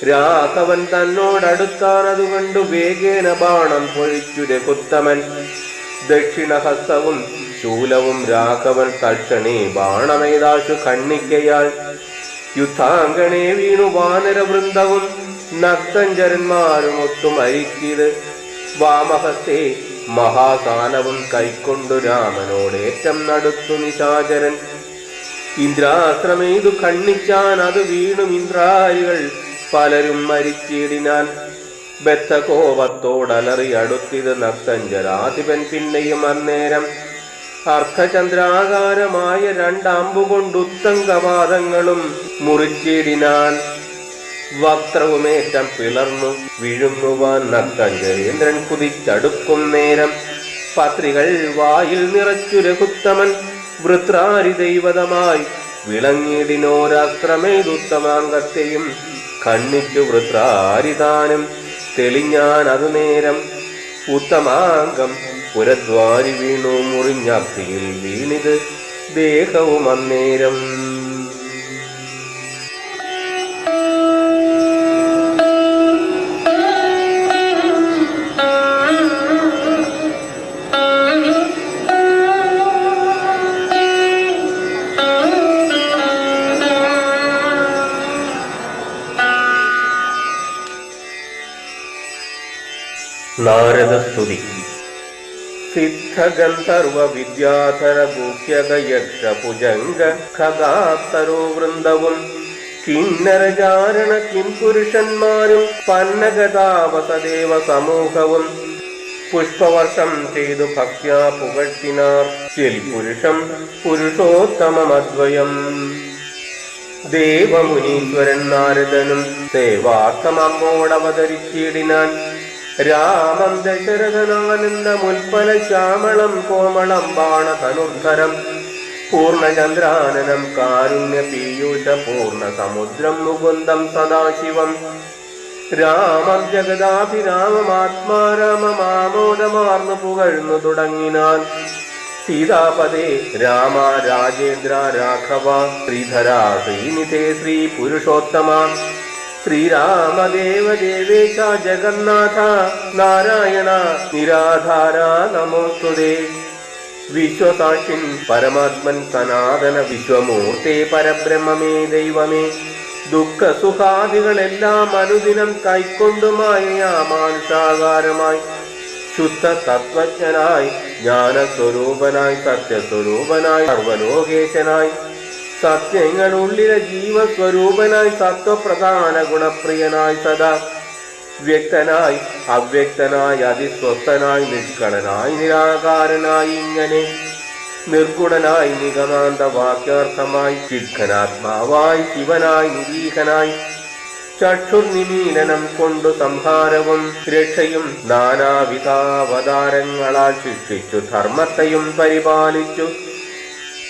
രാഘവൻ തന്നോടടുത്താനതുകണ്ടു വേഗേന ബാണം പൊഴിച്ചു രഘുത്തമൻ. ദക്ഷിണഹസ്തവും ശൂലവും രാഘവൻ തൽക്ഷണേ ബാണമേതാശു ഖണ്ഡിക്കയാൽ. യുദ്ധാംഗണേ വീണു വാനരവൃന്ദവും നക്തഞ്ചരന്മാരും ഒത്തു മരിച്ചിത്. വാമഹത്തെ മഹാസാനവും കൈക്കൊണ്ടു രാമനോടേറ്റം നടത്തു നിശാചരൻ. ഇന്ദ്രാസ്ത്രമെയ്തു ഖണ്ഡിച്ചാൻ അത് വീണും ഇന്ദ്രാരികൾ പലരും മരിച്ചിടിനാൻ. ബദ്ധകോപത്തോടലറി അടുത്തിത് നക്തഞ്ചരാധിപൻ പിന്നെയും അന്നേരം അർദ്ധചന്ദ്രാകാരമായ രണ്ടമ്പുകൊണ്ടുത്തങ്കപാദങ്ങളും മുറിച്ചിടിനാൻ. വക്രവുമേറ്റം പിളർന്നു വിഴുങ്ങുവാൻ നക്തഞ്ചരേന്ദ്രൻ കുതിച്ചടുക്കും നേരം പത്രികൾ വായിൽ നിറച്ചു രഘുത്തമൻ വൃത്രാരി ദൈവതമായി വിളങ്ങിടിനോരാസ്ത്രമേതുത്തമാംഗത്തെയും ഖണ്ഡിച്ചു വൃത്രാരിതാനും തെളിഞ്ഞാൻ അതു നേരം. ഉത്തമാംഗം പുരദ്വാരി വീണു മുറിഞ്ഞാപ്തിയിൽ വീണിത് ദേഹവും അന്നേരം. നാരദസ്തുതി. സിദ്ധഗന്ധർവ വിദ്യാധര ഗുഹ്യക യക്ഷ ഭുജംഗ ഖഗാപ്സരോ വൃന്ദവും കിന്നരചാരണ കിംപുരുഷന്മാരും പന്നഗതാവസദേവ സമൂഹവും പുഷ്പവർഷം ചെയ്തു ഭക്ത്യാ പുകഴ്ത്തിനാർ ചിൽപുരുഷം പുരുഷോത്തമമദ്വയം. ദേവമുനീശ്വരൻ നാരദനും സേവാർത്ഥമമ്മോടവതരിച്ചിടിനാൻ. രാമം ദശരഥനാനന്ദമുൽപ്പല ശ്യാമളം കോമളം ബാണധനുർധരം പൂർണ്ണചന്ദ്രാനനം കാരുണ്യ പീയൂഷ പൂർണ്ണ സമുദ്രം മുകുന്ദം സദാശിവം. രാമം ജഗദാഭിരാമമാത്മാരാമമാമോദമാർന്നു പുകഴ്ന്നു തുടങ്ങിനാൻ. സീതാപദേ രാമ രാജേന്ദ്ര രാഘവ ശ്രീധര ശ്രീനിധേ ശ്രീ പുരുഷോത്തമ ശ്രീരാമദേവ ദേവേശ ജഗന്നാഥ നാരായണ നിരാധാര നമോസ്തുതേ. വിശ്വസാക്ഷിൻ പരമാത്മൻ സനാതന വിശ്വമൂർത്തേ പരബ്രഹ്മമേ ദൈവമേ. ദുഃഖ സുഖാദികളെല്ലാം അനുദിനം കൈക്കൊണ്ടുമായ മാനുഷാകാരമായി ശുദ്ധ തത്വജ്ഞനായി ജ്ഞാനസ്വരൂപനായി സത്യസ്വരൂപനായി സർവലോകേശനായി സത്യങ്ങളുള്ളിലെ ജീവസ്വരൂപനായി സത്വപ്രധാന ഗുണപ്രിയനായി സദാ വ്യക്തനായി അവ്യക്തനായി അതിസ്വസ്ഥനായി നിഷ്കളനായി നിരാകാരനായി ഇങ്ങനെ നിർഗുണനായി നിഗമാന്ത വാക്യാർത്ഥമായി ചിദ്ഘനാത്മാവായി ശിവനായി നിരീഹനായി ചക്ഷുർനിമീലനം കൊണ്ടു സംഹാരവും രക്ഷയും നാനാവിധാവതാരങ്ങളാൽ ശിക്ഷിച്ചു ധർമ്മത്തെയും പരിപാലിച്ചു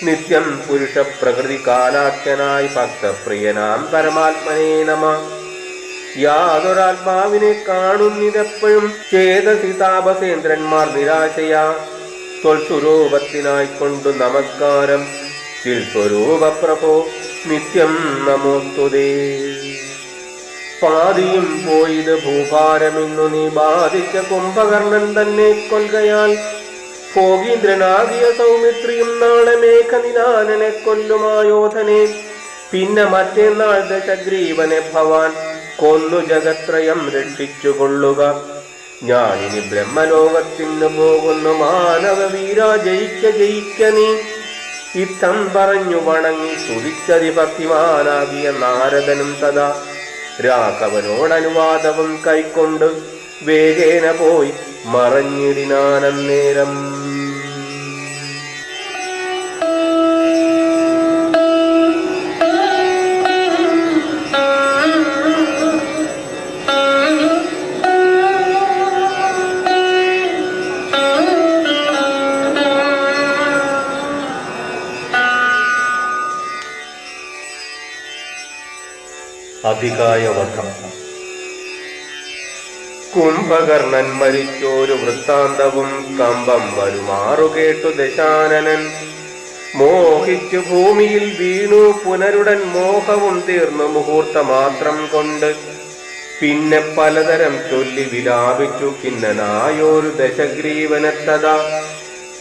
നിത്യം പുരുഷ പ്രകൃതി കാലാഖ്യനായി ഭക്തപ്രിയനാം പരമാത്മനേ നമ. യാതൊരാത്മാവിനെ കാണുന്നിതെപ്പോഴും ചേതസി താപസേന്ദ്രന്മാർ നിരാശയാ ത്വൽസ്വരൂപത്തിനായിക്കൊണ്ടു നമസ്കാരം ചിൽസ്വരൂപ പ്രഭോ നിത്യം നമോസ്തുതേ. പാതിയും പോയത് ഭൂഭാരമെന്നു നീ ബാധിച്ച കുംഭകർണൻ തന്നെ കൊൽകയാൽ ഭോഗീന്ദ്രനാകിയ സൗമിത്രിയും നാളെ മേഘനിലാനനെ കൊല്ലുമായോധനെ. പിന്നെ മറ്റേനാൾ ദശഗ്രീവനെ ഭവാൻ കൊന്നു ജഗത്രയം രക്ഷിച്ചുകൊള്ളുക. ഞാനിനി ബ്രഹ്മലോകത്തിന് പോകുന്നു മാനവ വീര ജയിക്ക നീ. ഇത്തം പറഞ്ഞു വണങ്ങി സ്തുതിച്ചതിഭക്തിമാനാകിയ നാരദനും തഥാ രാഘവനോടനുവാദവും കൈക്കൊണ്ട് വേഗേന പോയി മറഞ്ഞിടിനാനന്നേരം. അധികായവധം. കുംഭകർണൻ മരിച്ചോരു വൃത്താന്തവും കമ്പം വരുമാറു കേട്ടു ദശാനനൻ. മോഹിച്ചു ഭൂമിയിൽ വീണു പുനരുടൻ മോഹവും തീർന്നു മുഹൂർത്ത മാത്രം കൊണ്ട്. പിന്നെ പലതരം ചൊല്ലി വിലാപിച്ചു ഖിന്നനായോരു ദശഗ്രീവനെത്തതാ.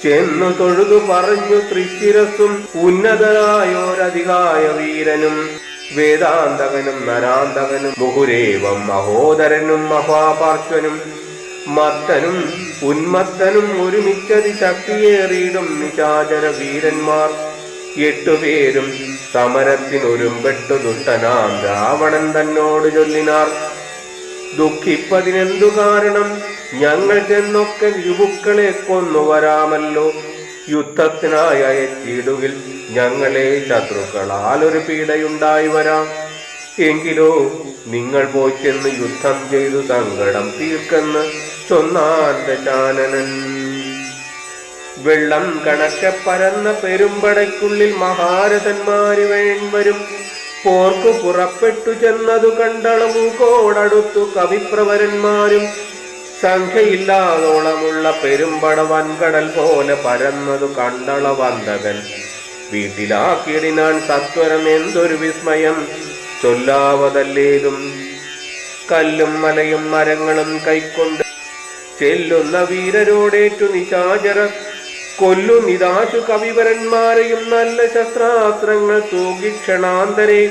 ചെന്നു തൊഴുതു പറഞ്ഞു തൃശിരസ്സും ഉന്നതനായോരധികായ വീരനും. വേദാന്തകനും നരാന്തകനും മുഹുരേവം മഹോദരനും മഹാപാർശ്വനും മത്തനും ഉന്മത്തനും ഒരുമിച്ചതി ശക്തിയേറിയിടും നിശാചര വീരന്മാർ 8 പേരും സമരത്തിനൊരുമ്പെട്ടു ദുഷ്ടനാം രാവണൻ തന്നോട് ചൊല്ലിനാർ, ദുഃഖിപ്പതിനെന്തു കാരണം? ഞങ്ങൾ ചെന്നൊക്കെ യുവുക്കളെ കൊന്നു വരാമല്ലോ. യുദ്ധത്തിനായി അയച്ചിടുകിൽ ഞങ്ങളെ ശത്രുക്കളാൽ ഒരു പീഡയുണ്ടായി വരാം. എങ്കിലോ നിങ്ങൾ പോയി ചെന്ന് യുദ്ധം ചെയ്തു സങ്കടം തീർക്കെന്ന് ചൊന്നാൻ ദശാനനൻ. വെള്ളം കണക്കെ പരന്ന പെരുമ്പടയ്ക്കുള്ളിൽ മഹാരഥന്മാര് വേൺവരും പോർക്കു പുറപ്പെട്ടു ചെന്നതു കണ്ടളവു കോടടുത്തു കവിപ്രവരന്മാരും. സംഖ്യയില്ലാതോളമുള്ള പെരുമ്പട വൻകടൽ പോലെ പരന്നതു കണ്ടളവന്തകൻ വീട്ടിലാക്കിയിടിനാൻ സത്വരം. എന്തൊരു വിസ്മയം ചൊല്ലാവതല്ലേതും. കല്ലും മലയും മരങ്ങളും കൈക്കൊണ്ട് ചെല്ലുന്ന വീരരോടേറ്റു നിശാചര കൊല്ലുനിതാശു കവിവരന്മാരെയും നല്ല ശസ്ത്രാസ്ത്രങ്ങൾ തൂകി ക്ഷണാന്തരെ.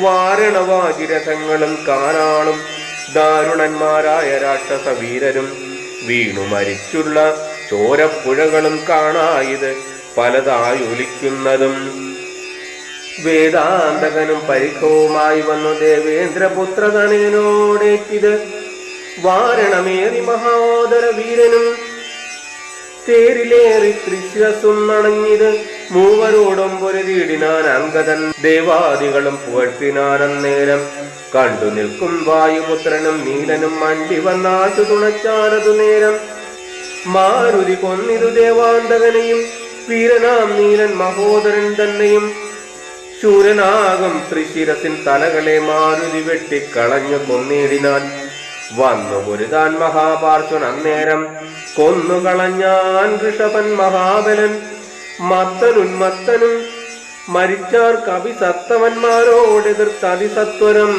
വാരണവാജിരഥങ്ങളും കാരാളും ദാരുണന്മാരായ രാക്ഷസ വീരരും വീണു മരിച്ചുള്ള ചോരപ്പുഴകളും കാണായത് പലതായൊലിക്കുന്നതും. വേദാന്തകനും പരിഖവുമായി വന്നു ദേവേന്ദ്രപുത്രതനയനോടേറ്റിത് വാരണമേറി മഹോദര വീരനും തേരിലേറി തൃശിരസും നണഞ്ഞിത്. മൂവരോടും പൊരുതിയിടിനാൻ അങ്കദൻ ദേവാദികളും പുകഴ്ത്തിനാനന്നേരം. കണ്ടു നിൽക്കും വായുപുത്രനും നീലനും മണ്ടി വന്നാശു തുണച്ചാരതു നേരം. മാരുതി കൊന്നിതു ദേവാന്തകനെയും വീരനാം നീലൻ മഹോദരൻ തന്നെയും. ശൂരനാകും തൃശിരസിൻ തലകളെ മാരുതി വെട്ടിക്കളഞ്ഞു കൊന്നിടിനാൻ. വന്നു പൊരുതാൻ മഹാപാർശ്വൻ അന്നേരം കൊന്നുകളഞ്ഞാൻ ഋഷഭൻ മഹാബലൻ. മത്തനുന്മത്തനും മരിച്ചാർ കവിസത്തവന്മാരോടെതിർത്തതിസത്വരം.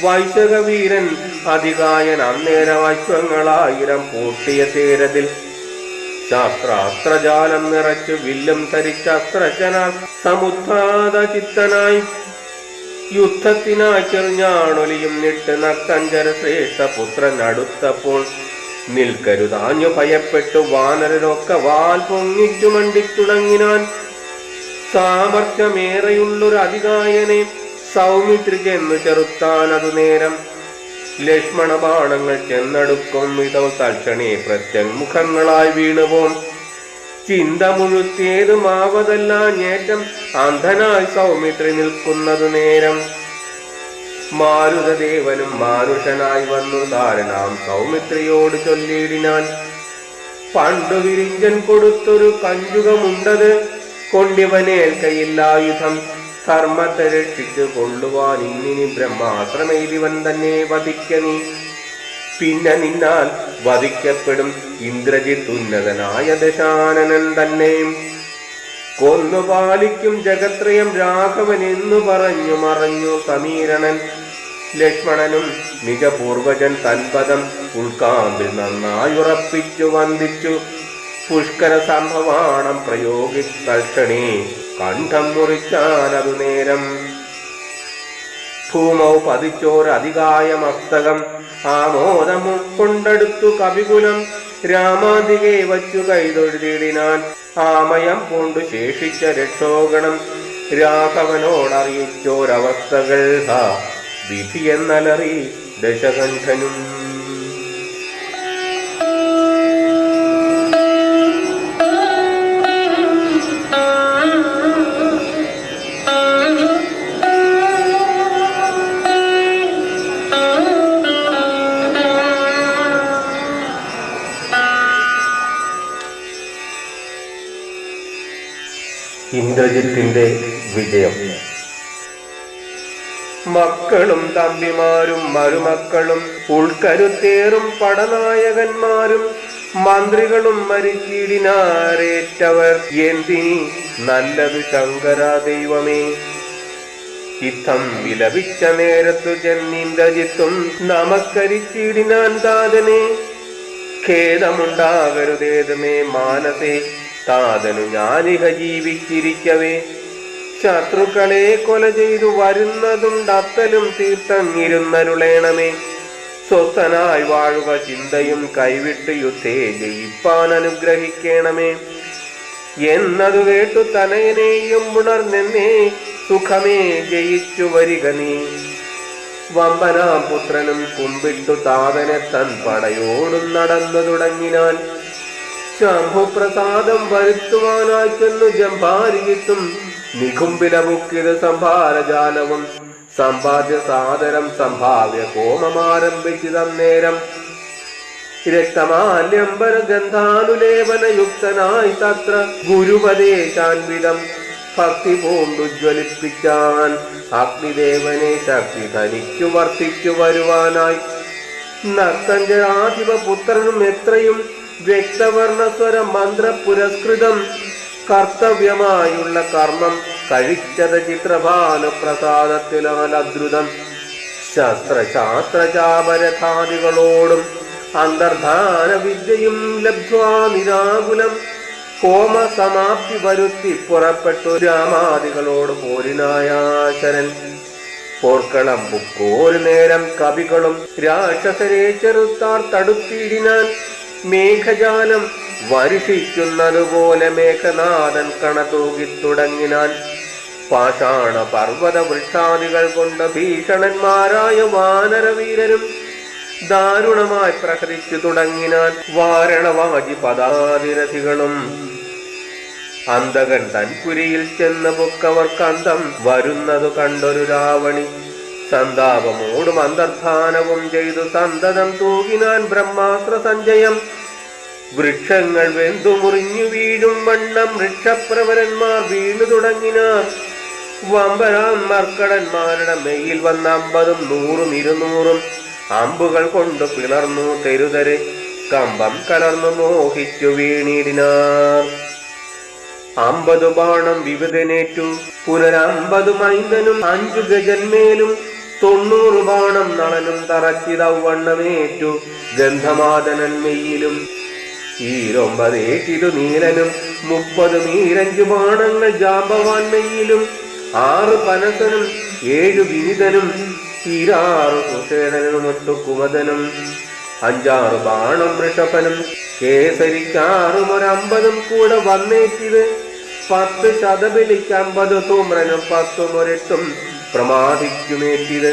വൈശകവീരൻ അതികായൻ അന്നേരം അശ്വങ്ങളായിരം പൂട്ടിയ തേരതിൽ ശാസ്ത്രാസ്ത്രജാലം നിറച്ചു വില്ലും ധരിച്ചസ്ത്രജന സമുദ്ധാത ചിത്തനായി യുദ്ധത്തിനായി ചെറിഞ്ഞാണൊലിയും നിട്ട് നക്തഞ്ചര ശ്രേഷ്ഠ പുത്രൻ അടുത്തപ്പോൾ നിൽക്കരുതാഞ്ഞു ഭയപ്പെട്ടു വാനരരൊക്കെ വാൽ പൊങ്ങിച്ചു മണ്ടിത്തുടങ്ങിനാൻ. സാമർഥ്യമേറെയുള്ളൊരു അതികായനെ സൗമിത്രി ചെന്നു ചെറുത്താൻ അതു നേരം. ലക്ഷ്മണ ബാണങ്ങൾ ചെന്നടുക്കും ഇതോ തൽക്ഷണേ പ്രത്യങ്മുഖങ്ങളായി വീണുപോം. ചിന്ത മുഴുത്തിയതുമാവതെല്ലാം ഞേറ്റം അന്ധനായി സൗമിത്രി നിൽക്കുന്നതു നേരം. മാരുതദേവനും മാനുഷനായി വന്നു ധാരണാം സൗമിത്രിയോട് ചൊല്ലിയിടിനാൻ, പണ്ടു വിരിഞ്ചൻ കൊടുത്തൊരു കഞ്ചുകമുണ്ടത് കൊണ്ടിവനേൽക്കയില്ലായുധം. ധർമ്മത്തെ രക്ഷിച്ചു കൊള്ളുവാൻ ഇന്നിനി ബ്രഹ്മാസ്ത്രമെയ്തിവൻ തന്നെ വധിക്ക നീ. പിന്നെ നിന്നാൽ വധിക്കപ്പെടും ഇന്ദ്രജിത്ത് ഉന്നതനായ ദശാനനൻ തന്നെയും. കൊന്നുപാലിക്കും ജഗത്രയം രാഘവൻ എന്നു പറഞ്ഞു മറഞ്ഞു സമീരണൻ. ലക്ഷ്മണനും നിജപൂർവജൻ തൻപദം ഉൾക്കാമ്പിൽ നന്നായുറപ്പിച്ചു വന്ദിച്ചു. പുഷ്കര സംഭവാണം പ്രയോഗിത്തൽക്ഷണേ കണ്ഠം മുറിച്ചാനതു നേരം. ഭൂമൗ പതിച്ചോരധികായ മസ്തകം ആമോദമു കൊണ്ടെടുത്തു കവികുലം. രാമാതികെ വച്ചു കൈതൊഴുതിടിനാൻ ആമയം കൊണ്ടു ശേഷിച്ച രക്ഷോഗണം. രാഘവനോടറിയിച്ചോരവസ്ഥകൾ വിധിയെന്നലറി ദശകണ്ഠനും. ഇന്ദ്രജിത്തിന്റെ വിജയം. മക്കളും തമ്പിമാരും മരുമക്കളും ഉൾക്കരുത്തേറും പടനായകന്മാരും മന്ത്രികളും മരിച്ചിടിനാരേറ്റവർ. എന്തിനി നല്ലതു ശങ്കര ദൈവമേ. യുദ്ധം വിലപിച്ച നേരത്തു ചെന്നിന്ദ്രജിത്തും നമസ്കരിച്ചിടിനാൻ താതനെ. ഖേദമുണ്ടാകരുതേതുമേ മാനസേ, താതനു ഞാനിഹ ജീവിച്ചിരിക്കവേ. ശത്രുക്കളെ കൊല ചെയ്തു വരുന്നതുണ്ടത്തലും തീർത്തങ്ങിരുന്നരുളേണമേ. സ്വസ്ഥനായി വാഴുക ചിന്തയും കൈവിട്ട് യുദ്ധേ ജയിപ്പാൻ അനുഗ്രഹിക്കണമേ. എന്നതു കേട്ടു തനയനെയും ഉണർന്നെന്നേ സുഖമേ ജയിച്ചു വരിക നീ. വമ്പനാം പുത്രനും കുമ്പിട്ടു താതനെ തൻ പടയോടും നടന്നു തുടങ്ങിനാൻ. ശംഭുപ്രസാദം വരുത്തുവാനായി ചെന്നു ജംഭാരിയിട്ടും നികുംബില മുക്കിത് സംഭാരജാലവും സമ്പാദ്യ സാദരം സംഭാവ്യ ഹോമമാരംഭിച്ചിതന്നേരം. രക്തമാല്യംബര ഗന്ധാനുലേപനയുക്തനായി തത്ര ഗുരുപദേശാൻവിധം ഭക്തി പൂണ്ടുജ്വലിപ്പിച്ചാൻ. അഗ്നിദേവനെ ശക്തി ധനിച്ചു വർദ്ധിച്ചു വരുവാനായി. നർത്തഞ്ജരാധിപ പുത്രനും എത്രയും വ്യക്തവർണസ്വര മന്ത്ര പുരസ്കൃതം കർത്തവ്യമായുള്ള കർമ്മം കഴിച്ചത് ചിത്രഭാനുപ്രസാദത്തിലാൽ അദ്രുതം. ശസ്ത്രശാസ്ത്രചാപരഥാദികളോടും അന്തർധാന വിദ്യയും ലബ്ധ്വാ നിരാകുലം ഹോമ സമാപ്തി വരുത്തി പുറപ്പെട്ടു രാമാദികളോട് പോരിനായാശരൻ. പോർക്കളം ബുക്കോരു നേരം കവികളും രാക്ഷസരെ ചെറുത്താർ തടുത്തിടിനാൻ. മേഘജാലം വർഷിക്കുന്നതുപോലെ മേഘനാഥൻ കണതൂകി തുടങ്ങിനാൻ. പാഷാണ പർവ്വത വൃക്ഷാദികൾ കൊണ്ട് ഭീഷണന്മാരായ വാനരവീരരും ദാരുണമായി പ്രഹരിച്ചു തുടങ്ങിനാൻ. വാരണവാജി പദാതിരഥികളും അന്തകൻ തൻപുരിയിൽ ചെന്ന് പൊക്കവർക്ക് അന്തം വരുന്നതു കണ്ടൊരു രാവണി. സന്താപമോടും അന്തർധാനവും ചെയ്തു സന്തതം തൂകിനാൻ ബ്രഹ്മാസ്ത്ര സഞ്ചയം. വൃക്ഷങ്ങൾ വെന്തുമുറിഞ്ഞു വീഴും വണ്ണം വൃക്ഷപ്രവരന്മാർ വീണു തുടങ്ങിനാർ. വമ്പരാം മർക്കടന്മാരുടെ മെയ്യിൽ വന്ന 50ഉം 100ഉം 200ഉം അമ്പുകൾ കൊണ്ട് പിളർന്നു തെരുതരെ കമ്പം കലർന്നു മോഹിച്ചു വീണിടിനാർ. 50 ബാണം വിവിധനേറ്റു പുനരമ്പത് മൈന്ദനും 5 ഗജന്മേലും 90 ബാണം നളനും തറച്ചിതവണ്ണമേറ്റു ഗന്ധമാദനൻ മെയ്യിലും. 9 നീലനും 30 മീരഞ്ചു ബാണങ്ങൾ ജാമ്പവാൻ മെയ്യിലും. 6 പനസനും 7 വിനിതനും 6 സുഷേണനും 8 കുമതനും 5 ബാണം വൃഷഭനും കേസരിക്കാറും 50ഉം കൂടെ വന്നേറ്റിത്. 10 ശതബലിക്ക് 50 ധൂമ്രനും 10ഉം 8ഉം പ്രമാദിക്കുമേറ്റിത്.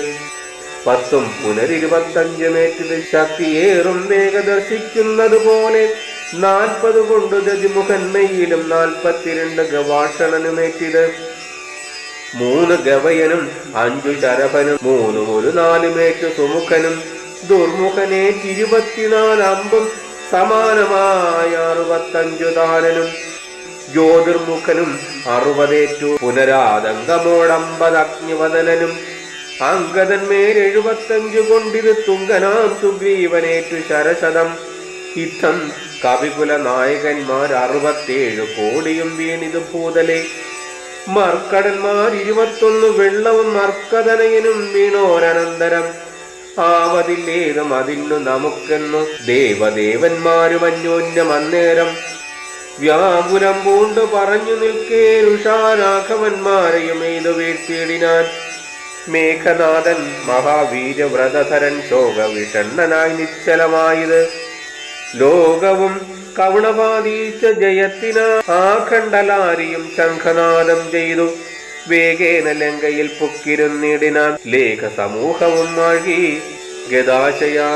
10ഉം പുനർ25മേറ്റിത്. ശക്തിയേറും വേഗദർശിക്കുന്നത് പോലെ 40 കൊണ്ട് ദതിമുഖൻ മെയ്യിലും 42 ഗവാഷണനുമേറ്റിത്. 3 ഗവയനും 5 ശരഭനും 3 ഒരു 4മേറ്റു സുമുഖനും. ദുർമുഖനേറ്റ് 24 അമ്പും സമാനമായ 65 താരനും. ജ്യോതിർമുഖനും 60 പുനരാതങ്കമോട് 50 അഗ്നിവദനനും. അങ്കദന്മേൽ 75 കൊണ്ടിത് തുങ്കനാം സുഗ്രീവനേറ്റു ശരശതം. യുദ്ധം കവികുല നായകന്മാർ 67 കോടിയും വീണിത് ഭൂതലെ. മർക്കടന്മാർ 21 വെള്ളവും മർക്കതനയനും വീണോരനന്തരം. ആവതില്ലേതും അതിന്നു നമുക്കെന്നു ദേവദേവന്മാരും അന്യോന്യം അന്നേരം. വ്യാകുലം പൂണ്ടു പറഞ്ഞു നിൽക്കേ ഋഷാരാഘവന്മാരെയും എയ്തു വീഴ്ത്തിയിടിനാൻ. മേഘനാഥൻ മഹാവീരവ്രതധരൻ ശോകവിഷണ്ണനായി നിശ്ചലമായത്. ലോകവും കവണപാതീച്ച ജയത്തിനാ ആഖണ്ഡലാരിയും ശംഖനാദം ചെയ്തു. വേഗേന ലങ്കയിൽ പൊക്കിരുന്നിടിനാൻ ലേഖ സമൂഹവും മാഴി ഗദാശയാ.